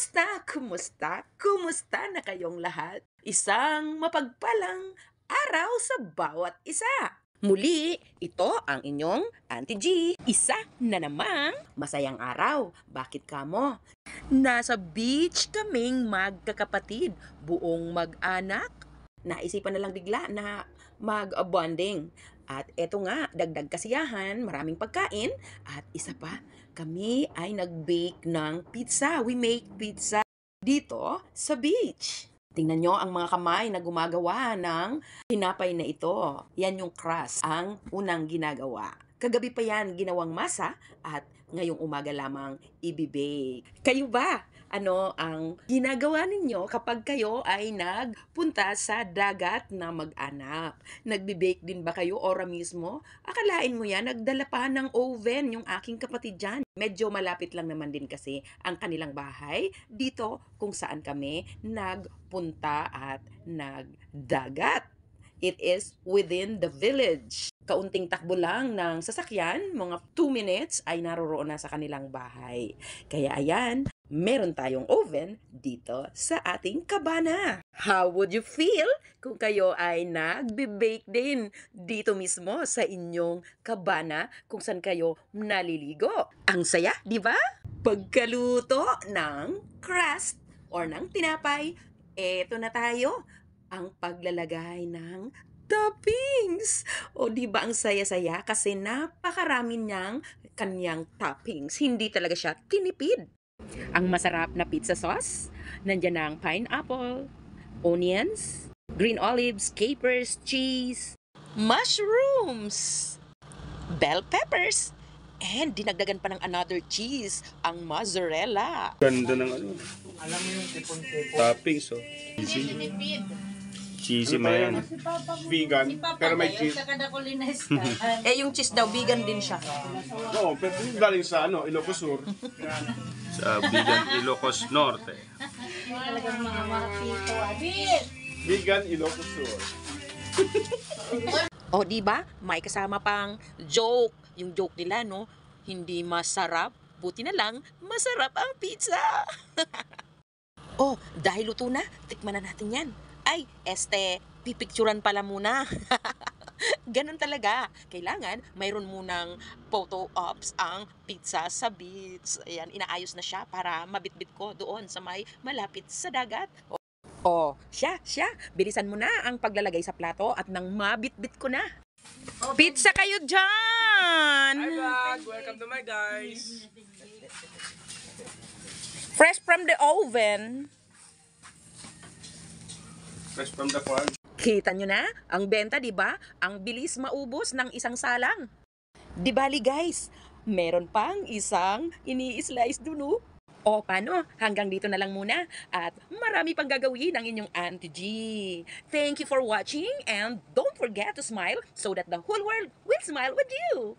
Kumusta? Kumusta? Kumusta na kayong lahat? Isang mapagpalang araw sa bawat isa. Muli, ito ang inyong Auntie G. Isa na namang masayang araw. Bakit kamo? Nasa beach kaming magkakapatid, buong mag-anak. Naisipan na lang bigla na mag-bonding. At eto nga, dagdag kasiyahan, maraming pagkain, at isa pa, kami ay nag-bake ng pizza. We make pizza dito sa beach. Tingnan nyo ang mga kamay na gumagawa ng tinapay na ito. Yan yung crust, ang unang ginagawa. Kagabi pa yan ginawang masa at ngayong umaga lamang ibibake. Kayo ba? Ano ang ginagawa ninyo kapag kayo ay nagpunta sa dagat na mag-anak? Nagbe-bake din ba kayo ora mismo? Akalain mo yan, nagdala pa ng oven yung aking kapatid dyan. Medyo malapit lang naman din kasi ang kanilang bahay dito kung saan kami nagpunta at nagdagat. It is within the village. Kaunting takbo lang ng sasakyan, mga 2 minutes ay naroroon na sa kanilang bahay. Kaya ayan, meron tayong oven dito sa ating kabana. How would you feel kung kayo ay nagbe-bake din dito mismo sa inyong kabana kung saan kayo naliligo? Ang saya, di ba? Pagkaluto ng crust or ng tinapay, eto na tayo. Ang paglalagay ng toppings. O di ba ang saya-saya kasi napakarami niyang kanyang toppings. Hindi talaga siya tinipid. Ang masarap na pizza sauce, nandiyan ang pineapple, onions, green olives, capers, cheese, mushrooms, bell peppers, and dinagdagan pa ng another cheese, ang mozzarella. Ganda ng ano. Alam mo yung tipon-tipon. Toppings, oh. Easy. Cheesy man. Vegan, pero may cheese. Eh, yung cheese daw, vegan din siya. No, pero galing sa ano, Ilocos Sur. Sa Bigan, Ilocos Norte. Talagang mga pito. Vegan, Ilocos Sur. O, di ba? May kasama pang joke. Yung joke nila, no? Hindi masarap. Buti na lang, masarap ang pizza. Oh, dahil luto na, tikman na natin yan. Ay, pipicturan pala muna. Ganun talaga. Kailangan, mayroon munang photo ops ang pizza sa beach. Ayan, inaayos na siya para mabitbit ko doon sa may malapit sa dagat. Oh, siya. Bilisan mo na ang paglalagay sa plato at nang mabitbit ko na. Pizza kayo dyan! Hi vlog! Welcome to my guys! Fresh from the oven. Fresh from the farm. Kita nyo na? Ang benta, di ba? Ang bilis maubos ng isang salang. Di bali guys, meron pang isang ini-slice dun. O paano? Hanggang dito na lang muna. At marami pang gagawin ang inyong Auntie G. Thank you for watching and don't forget to smile so that the whole world will smile with you.